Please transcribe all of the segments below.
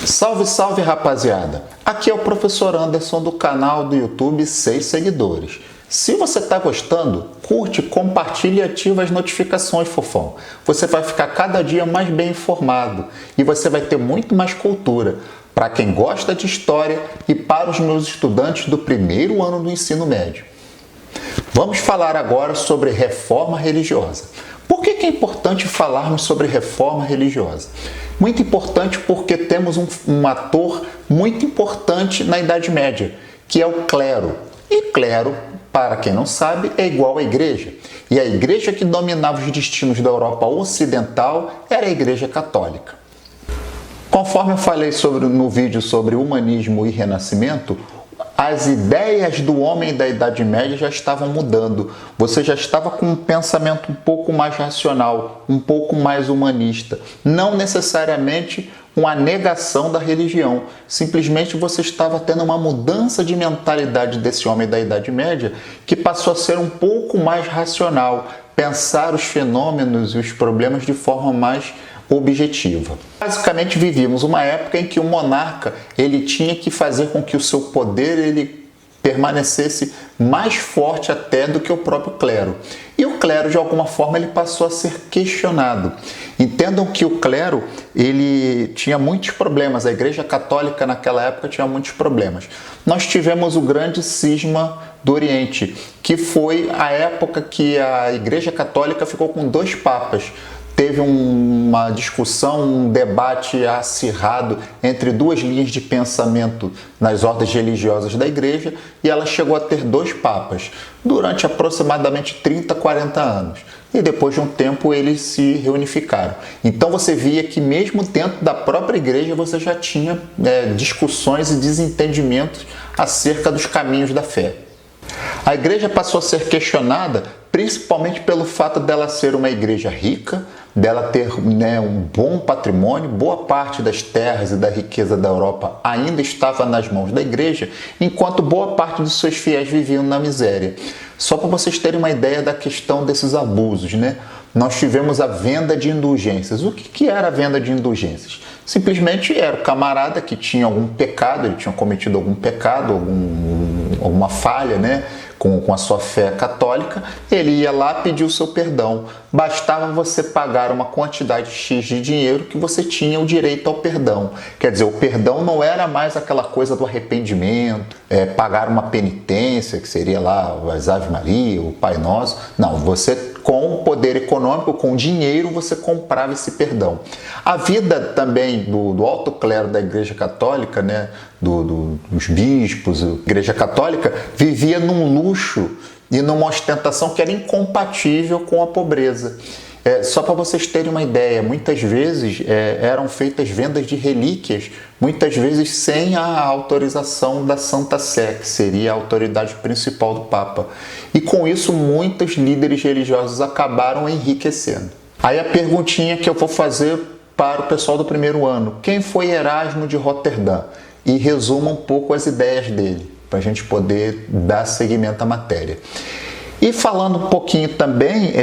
Salve, salve rapaziada! Aqui é o professor Anderson do canal do YouTube 6 Seguidores. Se você está gostando, curte, compartilhe e ativa as notificações, fofão. Você vai ficar cada dia mais bem informado e você vai ter muito mais cultura para quem gosta de história e para os meus estudantes do primeiro ano do ensino médio. Vamos falar agora sobre reforma religiosa. Por que é importante falarmos sobre reforma religiosa? Muito importante porque temos um ator muito importante na Idade Média, que é o clero. E clero, para quem não sabe, é igual à igreja. E a igreja que dominava os destinos da Europa Ocidental era a Igreja Católica. Conforme eu falei no vídeo sobre humanismo e renascimento, as ideias do homem da Idade Média já estavam mudando. Você já estava com um pensamento um pouco mais racional, um pouco mais humanista. Não necessariamente uma negação da religião. Simplesmente você estava tendo uma mudança de mentalidade desse homem da Idade Média que passou a ser um pouco mais racional, pensar os fenômenos e os problemas de forma mais objetiva. Basicamente vivíamos uma época em que o monarca ele tinha que fazer com que o seu poder ele permanecesse mais forte até do que o próprio clero. E o clero de alguma forma ele passou a ser questionado. Entendam que o clero ele tinha muitos problemas. A Igreja Católica naquela época tinha muitos problemas. Nós tivemos o grande cisma do Oriente, que foi a época que a Igreja Católica ficou com 2 papas. Teve uma discussão, um debate acirrado entre 2 linhas de pensamento nas ordens religiosas da igreja e ela chegou a ter 2 papas durante aproximadamente 30, 40 anos. E depois de um tempo eles se reunificaram. Então você via que mesmo dentro da própria igreja você já tinha discussões e desentendimentos acerca dos caminhos da fé. A igreja passou a ser questionada principalmente pelo fato dela ser uma igreja rica, dela ter um bom patrimônio. Boa parte das terras e da riqueza da Europa ainda estava nas mãos da igreja, enquanto boa parte dos seus fiéis viviam na miséria. Só para vocês terem uma ideia da questão desses abusos, nós tivemos a venda de indulgências. O que era a venda de indulgências? Simplesmente era o camarada que tinha algum pecado, ele tinha cometido algum pecado, alguma falha, com a sua fé católica, ele ia lá pedir o seu perdão. Bastava você pagar uma quantidade X de dinheiro que você tinha o direito ao perdão. Quer dizer, o perdão não era mais aquela coisa do arrependimento, pagar uma penitência, que seria lá as Ave Maria, o Pai Nosso. Não, você com o poder econômico, com dinheiro, você comprava esse perdão. A vida também do alto clero da Igreja Católica, dos bispos, a Igreja Católica, vivia num luxo e numa ostentação que era incompatível com a pobreza. Só para vocês terem uma ideia, muitas vezes eram feitas vendas de relíquias, muitas vezes sem a autorização da Santa Sé, que seria a autoridade principal do Papa. E com isso, muitos líderes religiosos acabaram enriquecendo. Aí a perguntinha que eu vou fazer para o pessoal do primeiro ano: quem foi Erasmo de Roterdã? E resuma um pouco as ideias dele, para a gente poder dar seguimento à matéria. E falando um pouquinho também,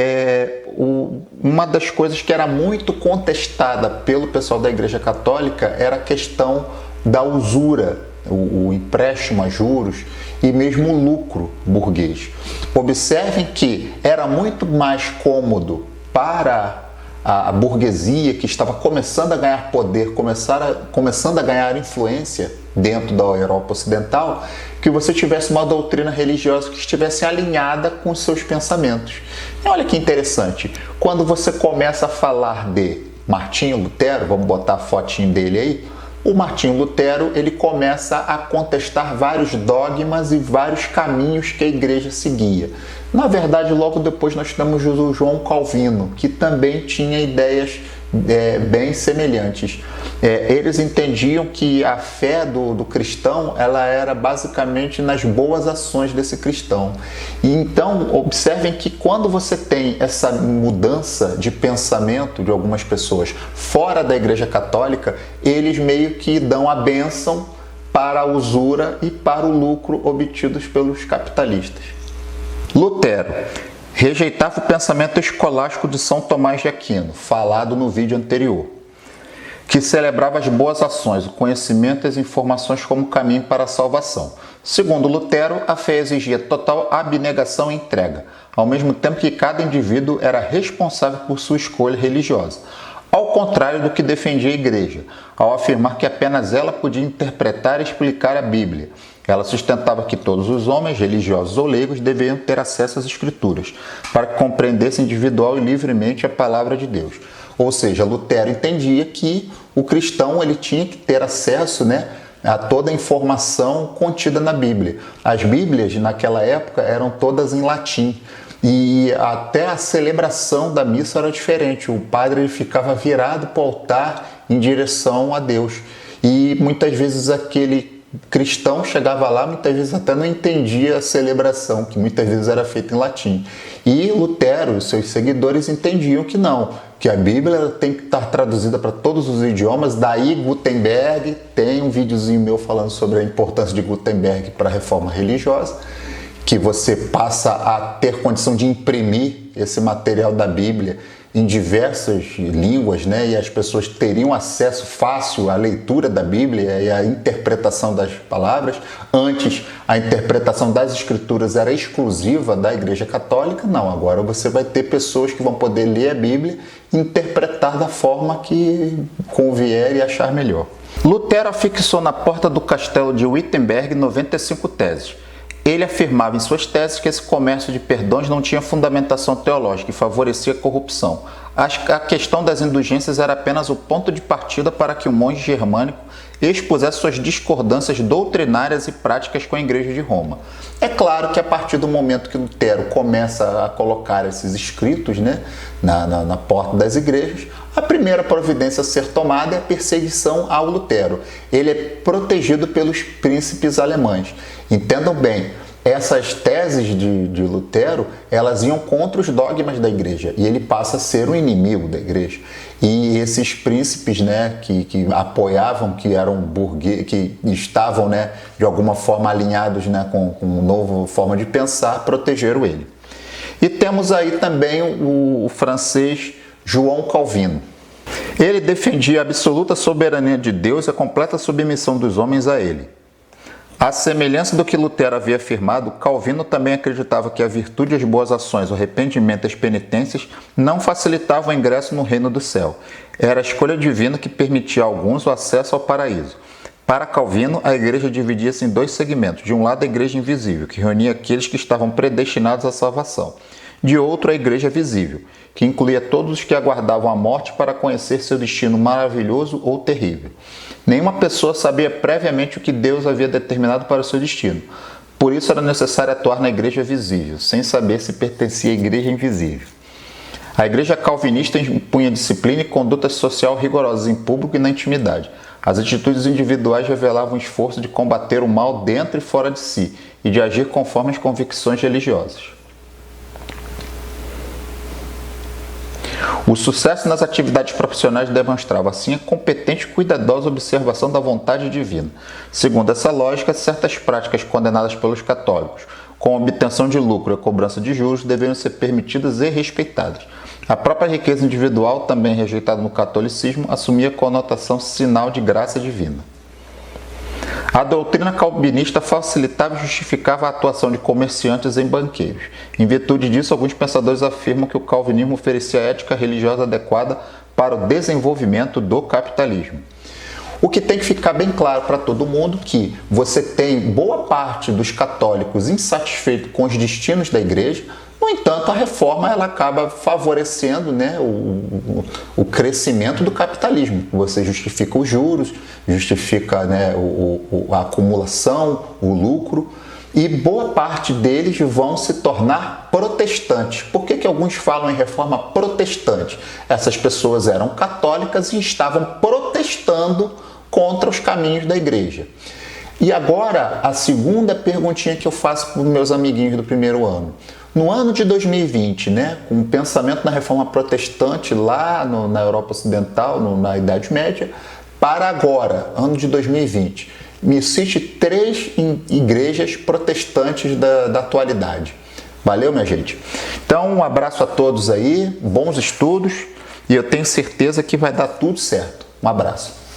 uma das coisas que era muito contestada pelo pessoal da Igreja Católica era a questão da usura, o empréstimo a juros e mesmo o lucro burguês. Observem que era muito mais cômodo para a burguesia que estava começando a ganhar poder, começando a ganhar influência dentro da Europa Ocidental, que você tivesse uma doutrina religiosa que estivesse alinhada com os seus pensamentos. E olha que interessante, quando você começa a falar de Martinho Lutero, vamos botar a fotinho dele aí, o Martinho Lutero ele começa a contestar vários dogmas e vários caminhos que a igreja seguia. Na verdade, logo depois nós temos o João Calvino, que também tinha ideias bem semelhantes. Eles entendiam que a fé do cristão ela era basicamente nas boas ações desse cristão. E então, observem que quando você tem essa mudança de pensamento de algumas pessoas fora da Igreja Católica, eles meio que dão a bênção para a usura e para o lucro obtidos pelos capitalistas. Lutero rejeitava o pensamento escolástico de São Tomás de Aquino, falado no vídeo anterior. que celebrava as boas ações, o conhecimento e as informações como caminho para a salvação. Segundo Lutero, a fé exigia total abnegação e entrega, ao mesmo tempo que cada indivíduo era responsável por sua escolha religiosa, ao contrário do que defendia a Igreja, ao afirmar que apenas ela podia interpretar e explicar a Bíblia. Ela sustentava que todos os homens, religiosos ou leigos, deveriam ter acesso às Escrituras, para que compreendessem individual e livremente a palavra de Deus. Ou seja, Lutero entendia que o cristão ele tinha que ter acesso, a toda a informação contida na Bíblia. As Bíblias, naquela época, eram todas em latim. E até a celebração da missa era diferente. O padre ele ficava virado para o altar em direção a Deus. E muitas vezes aquele cristão chegava lá, muitas vezes até não entendia a celebração, que muitas vezes era feita em latim. E Lutero e seus seguidores entendiam que não, que a Bíblia tem que estar traduzida para todos os idiomas. Daí Gutenberg, tem um videozinho meu falando sobre a importância de Gutenberg para a reforma religiosa, que você passa a ter condição de imprimir esse material da Bíblia em diversas línguas, e as pessoas teriam acesso fácil à leitura da Bíblia e à interpretação das palavras. Antes, a interpretação das Escrituras era exclusiva da Igreja Católica. Não, agora você vai ter pessoas que vão poder ler a Bíblia e interpretar da forma que convier e achar melhor. Lutero afixou na porta do castelo de Wittenberg 95 teses. Ele afirmava em suas teses que esse comércio de perdões não tinha fundamentação teológica e favorecia a corrupção. A questão das indulgências era apenas o ponto de partida para que o monge germânico expusesse suas discordâncias doutrinárias e práticas com a Igreja de Roma. É claro que a partir do momento que Lutero começa a colocar esses escritos na porta das igrejas, a primeira providência a ser tomada é a perseguição ao Lutero. Ele é protegido pelos príncipes alemães. Entendam bem, essas teses de Lutero, elas iam contra os dogmas da igreja e ele passa a ser um inimigo da igreja. E esses príncipes, que apoiavam, que eram burgueses, que estavam, de alguma forma alinhados, com uma nova forma de pensar, protegeram ele. E temos aí também o francês João Calvino. Ele defendia a absoluta soberania de Deus e a completa submissão dos homens a ele. À semelhança do que Lutero havia afirmado, Calvino também acreditava que a virtude, as boas ações, o arrependimento e as penitências não facilitavam o ingresso no reino do céu. Era a escolha divina que permitia a alguns o acesso ao paraíso. Para Calvino, a igreja dividia-se em dois segmentos. De um lado, a igreja invisível, que reunia aqueles que estavam predestinados à salvação. De outro, a igreja visível, que incluía todos os que aguardavam a morte para conhecer seu destino maravilhoso ou terrível. Nenhuma pessoa sabia previamente o que Deus havia determinado para o seu destino. Por isso era necessário atuar na igreja visível, sem saber se pertencia à igreja invisível. A igreja calvinista impunha disciplina e conduta social rigorosas em público e na intimidade. As atitudes individuais revelavam o esforço de combater o mal dentro e fora de si e de agir conforme as convicções religiosas. O sucesso nas atividades profissionais demonstrava, assim, a competente e cuidadosa observação da vontade divina. Segundo essa lógica, certas práticas condenadas pelos católicos, com a obtenção de lucro e a cobrança de juros, deveriam ser permitidas e respeitadas. A própria riqueza individual, também rejeitada no catolicismo, assumia conotação sinal de graça divina. A doutrina calvinista facilitava e justificava a atuação de comerciantes em banqueiros. Em virtude disso, alguns pensadores afirmam que o calvinismo oferecia a ética religiosa adequada para o desenvolvimento do capitalismo. O que tem que ficar bem claro para todo mundo é que você tem boa parte dos católicos insatisfeitos com os destinos da igreja. No entanto, a reforma ela acaba favorecendo o crescimento do capitalismo. Você justifica os juros, justifica a acumulação, o lucro, e boa parte deles vão se tornar protestantes. Por que alguns falam em reforma protestante? Essas pessoas eram católicas e estavam protestando contra os caminhos da igreja. E agora, a segunda perguntinha que eu faço para os meus amiguinhos do primeiro ano. No ano de 2020, com o pensamento na reforma protestante lá na Europa Ocidental, na Idade Média, para agora, ano de 2020, me cite 3 igrejas protestantes da atualidade. Valeu, minha gente? Então, um abraço a todos aí, bons estudos, e eu tenho certeza que vai dar tudo certo. Um abraço.